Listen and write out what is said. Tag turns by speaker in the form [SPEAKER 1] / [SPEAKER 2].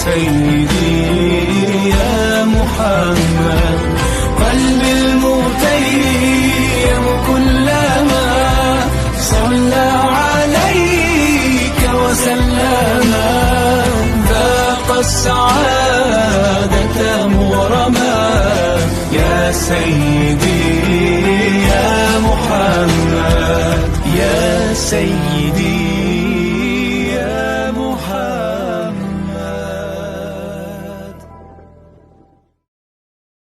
[SPEAKER 1] سيدي يا محمد. قلبي المتيم كلما صلى عليك وسلم ذاق السعادة مغرما يا سيدي يا محمد يا سيدي.